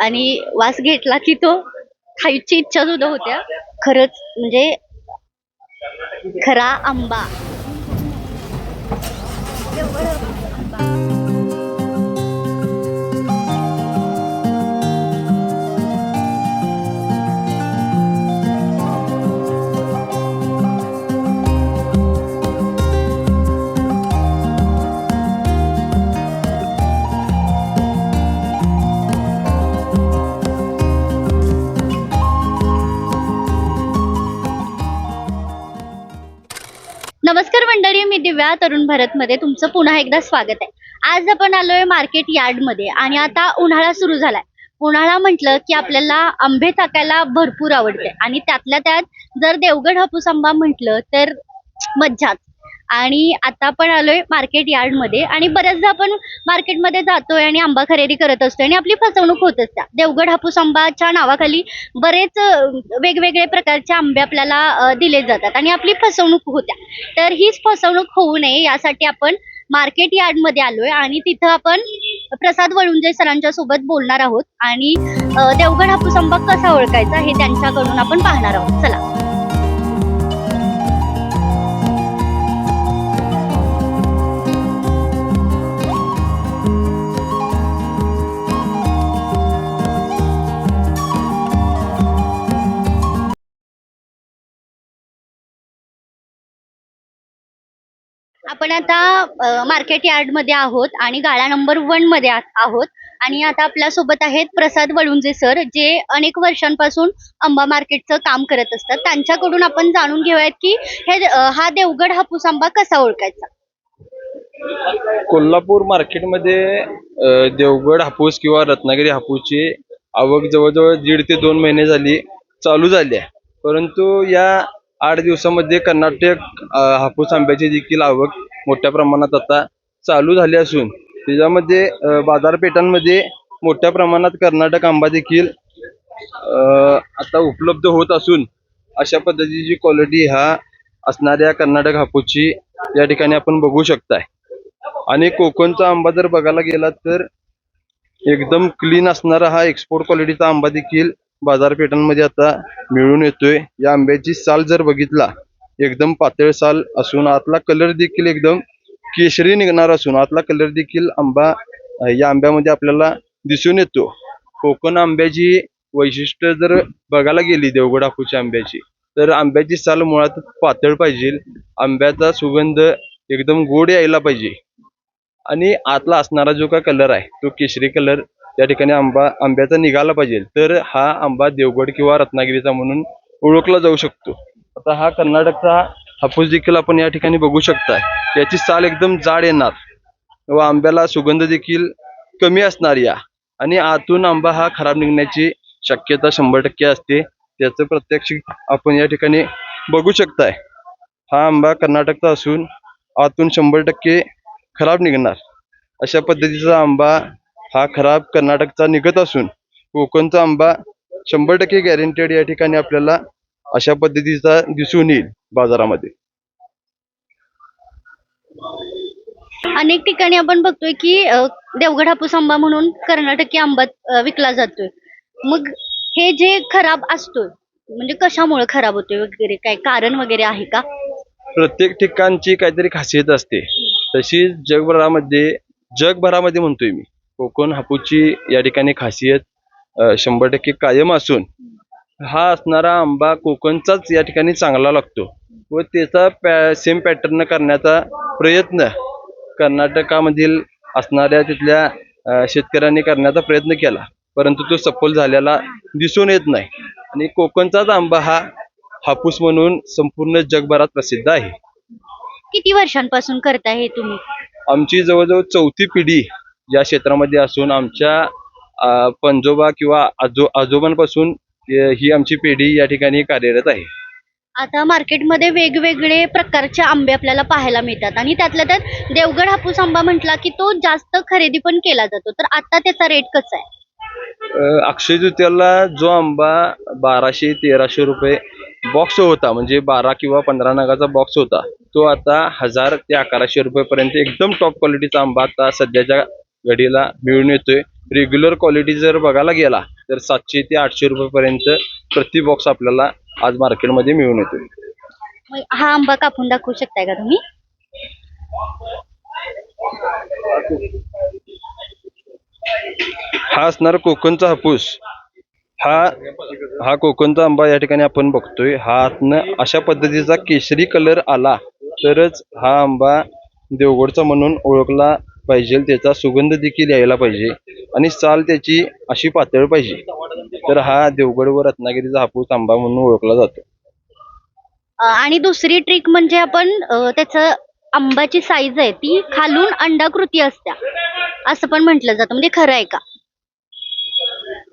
आणि वास घेतला की तो खायची इच्छा सुद्धा होत्या. खरंच म्हणजे खरा आंबा. नमस्कार मंडळी, मी दिव्या तरुण भारत मध्ये तुमचं पुन्हा एकदा स्वागत आहे. आज आपण आलोय मार्केट यार्ड मध्ये आणि आता उन्हाळा सुरू झालाय. उन्हाळा म्हटलं की आपल्याला आंबे चाकायला भरपूर आवडते आणि त्यातल्या त्यात जर देवगड हापूस आंबा म्हटलं तर मज्जाच. आणि आता आपण आलोय मार्केट यार्ड मध्ये आणि बऱ्याचदा आपण मार्केटमध्ये जातोय आणि आंबा खरेदी करत असतोय आणि आपली फसवणूक होत असते. देवगड हापूस आंबाच्या नावाखाली बरेच वेगवेगळे प्रकारचे आंबे आपल्याला दिले जातात आणि आपली फसवणूक होत्या. तर हीच फसवणूक होऊ नये यासाठी आपण मार्केट यार्ड मध्ये आलोय आणि तिथं आपण प्रसाद वळुंजे सरांच्या सोबत बोलणार आहोत आणि देवगड हापूस आंबा कसा ओळखायचा हे त्यांच्याकडून आपण पाहणार आहोत. चला. आपण आता मार्केट यार्ड मध्ये आहोत आणि गाळा नंबर 1 मध्ये आहोत आणि आता आपल्या सोबत आहेत प्रसाद वळुंजे सर, जे अनेक वर्षांपासून आंबा मार्केटचं काम करत असतात. त्यांच्याकडून आपण जाणून घेऊयात की हा देवगड हापूस आंबा कसा ओळखायचा. कोल्हापूर मार्केटमध्ये देवगड हापूस किंवा रत्नागिरी हापूसची आवक जवळजवळ 1.5 ते 2 महिने झाली चालू झाली आहे. परंतु या 8 दिवसामध्ये कर्नाटक हापूस आंब्याची देखील आवक मोठ्या प्रमाणात आता चालू झाली असून त्याच्यामध्ये बाजारपेठांमध्ये मोठ्या प्रमाणात कर्नाटक आंबा देखील आता उपलब्ध होत असून अशा पद्धतीची क्वालिटी ह्या असणाऱ्या कर्नाटक हापूसची या ठिकाणी आपण बघू शकताय. आणि कोकणचा आंबा जर बघायला गेला तर एकदम क्लीन असणारा हा एक्सपोर्ट क्वालिटीचा आंबा देखील बाजारपेठांमध्ये आता मिळून येतोय. या आंब्याची साल जर बघितला एकदम पातळ साल असून आतला कलर देखील एकदम केशरी निघणार असून आतला कलर देखील या आंब्यामध्ये आपल्याला दिसून येतो. कोकण आंब्याची वैशिष्ट्य जर बघायला गेली देवगड हापूसच्या आंब्याची तर आंब्याची साल मुळात पातळ पाहिजे, आंब्याचा सुगंध एकदम गोड यायला पाहिजे आणि आतला असणारा जो काय कलर आहे तो केशरी कलर या ठिकाणी आंब्याचा निघाला पाहिजे, तर हा आंबा देवगड किंवा रत्नागिरीचा म्हणून ओळखला जाऊ शकतो. आता हा कर्नाटकचा हापूस देखील आपण या ठिकाणी बघू शकताय. याची साल एकदम जाड येणार व आंब्याला सुगंध देखील कमी असणार या आणि आतून आंबा हा खराब निघण्याची शक्यता 100% असते. त्याचं प्रत्यक्ष आपण या ठिकाणी बघू शकताय. हा आंबा कर्नाटकचा असून आतून 100% खराब निघणार. अशा पद्धतीचा आंबा हा खराब कर्नाटकचा निघत असून कोकणचा आंबा 100% गॅरंटेड या ठिकाणी आपल्याला अशा पद्धतीचा दिसून येईल बाजारामध्ये. अनेक ठिकाणी आपण बघतोय की देवगड हापूस आंबा म्हणून कर्नाटकी आंबा विकला जातोय. मग हे जे खराब असतोय म्हणजे कशामुळे खराब होतोय वगैरे काय कारण वगैरे आहे का? प्रत्येक ठिकाणची काहीतरी खासियत असते. तशी जगभरामध्ये म्हणतोय मी कोकण हापूसची या ठिकाणी खासियत 100% कायम असून हा असणारा आंबा कोकणचाच या ठिकाणी चांगला लागतो व त्याचा सेम पॅटर्न करण्याचा प्रयत्न कर्नाटकामधील असणाऱ्या तिथल्या शेतकऱ्यांनी करण्याचा प्रयत्न केला, परंतु तो सफल झालेला दिसून येत नाही. आणि कोकणचाच आंबा हा हापूस म्हणून संपूर्ण जगभरात प्रसिद्ध आहे. किती वर्षांपासून करताय हे तुम्ही? आमची जवळजवळ 4थी पिढी या क्षेत्रामध्ये असून आमच्या पंजोबा किंवा आजोबांपासून ही आमची पिढी या ठिकाणी कार्यरत आहे. आता मार्केटमध्ये वेगवेगळे प्रकारचे आंबे आपल्याला पाहायला मिळतात आणि त्यातल्या त्यात देवगड हापूस आंबा म्हटला की तो जास्त खरेदी पण केला जातो. तर आता त्याचा रेट कसा आहे? अक्षय तृतीयाला जो आंबा 1200-1300 रुपये बॉक्स होता, म्हणजे 12 किंवा 15 नगाचा बॉक्स होता, तो आता 1000 ते 1100 रुपये पर्यंत एकदम टॉप क्वालिटीचा आंबा आता सध्याच्या घडीला मिळून येतोय. रेग्युलर क्वालिटी जर बघायला गेला तर 700 ते 800 रुपयेपर्यंत प्रति बॉक्स आपल्याला आज मार्केटमध्ये मिळून येतो. मग हा आंबा कापून दाखवू शकताय का तुम्ही? हा असणार कोकणचा हापूस. हा कोकणचा आंबा या ठिकाणी आपण बघतोय. हा आतनं अशा पद्धतीचा केशरी कलर आला तरच हा आंबा देवगडचा म्हणून ओळखला पाहिजे. त्याचा सुगंध देखील यायला पाहिजे आणि साल त्याची अशी पातळ पाहिजे. तर हा देवगड व रत्नागिरीचा हापूस आंबा म्हणून ओळखला जातो. आणि दुसरी ट्रिक म्हणजे आपण त्याचं आंब्याची साईज आहे ती खालून अंडाकृती असत्या असं पण म्हटलं जातं, म्हणजे खरं आहे का?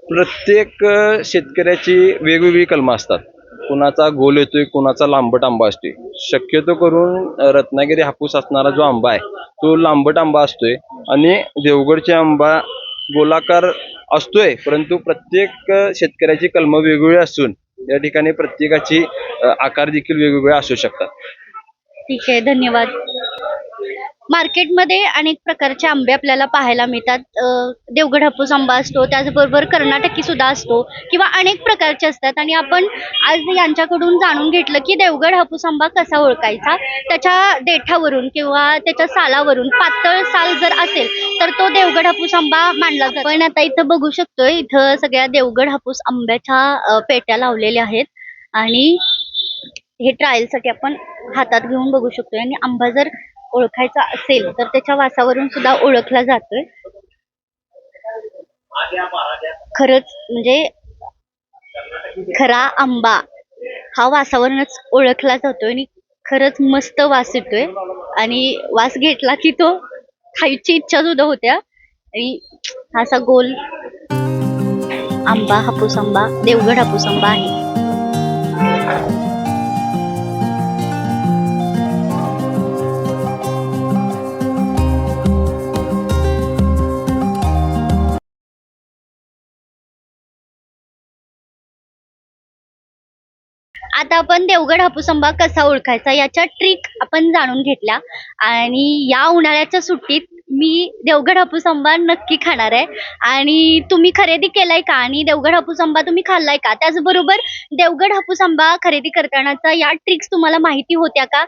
प्रत्येक शेतकऱ्याची वेगवेगळी कलमं असतात. कुणाचा गोल येतोय, कुणाचा लांबट आंबा असतोय. शक्यतो करून रत्नागिरी हापूस असणारा जो आंबा आहे तो लांबट आंबा असतोय आणि देवगडचे आंबा गोलाकार असतोय. परंतु प्रत्येक शेतकऱ्याची कलमं वेगवेगळी असून या ठिकाणी प्रत्येकाची आकार देखील वेगवेगळे असू शकतात. ठीक आहे, धन्यवाद. मार्केटमध्ये अनेक प्रकारचे आंबे आपल्याला पाहायला मिळतात. देवगड हापूस आंबा असतो, त्याचबरोबर कर्नाटकी सुद्धा असतो किंवा अनेक प्रकारचे असतात. आणि आपण आज यांच्याकडून जाणून घेतलं की देवगड हापूस आंबा कसा ओळखायचा, त्याच्या देठावरून किंवा त्याच्या सालावरून. पातळ साल जर असेल तर तो देवगड हापूस आंबा मानला जातो. पण आता इथं बघू शकतोय, इथं सगळ्या देवगड हापूस आंब्याच्या पेट्या लावलेल्या आहेत आणि हे ट्रायलसाठी आपण हातात घेऊन बघू शकतोय. आणि आंबा जर ओळखायचा असेल तर त्याच्या वासावरून सुद्धा ओळखला जातोय. खरंच म्हणजे खरा आंबा हा वासावरूनच ओळखला जातोय आणि खरंच मस्त वास येतोय. आणि वास घेतला की तो खायची इच्छा सुद्धा होत्या. आणि हा असा गोल आंबा, हापूस आंबा, देवगड हापूस आंबा आहे. आता आपण देवगड हापूस आंबा कसा ओळखायचा याच्या ट्रिक आपण जाणून घेतल्या. आणि या उन्हाळ्याच्या सुट्टीत मी देवगड हापूस आंबा नक्की खाणार आहे. आणि तुम्ही खरेदी केलाय का आणि देवगड हापूस आंबा तुम्ही खाल्लाय का? त्याचबरोबर देवगड हापूस आंबा खरेदी करतानाचा या ट्रिक्स तुम्हाला माहिती होत्या का?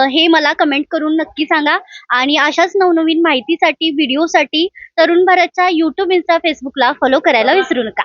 हे मला कमेंट करून नक्की सांगा. आणि अशाच नवनवीन माहितीसाठी, व्हिडिओसाठी तरुण भारतच्या YouTube, Insta, Facebookला फॉलो करायला विसरू नका.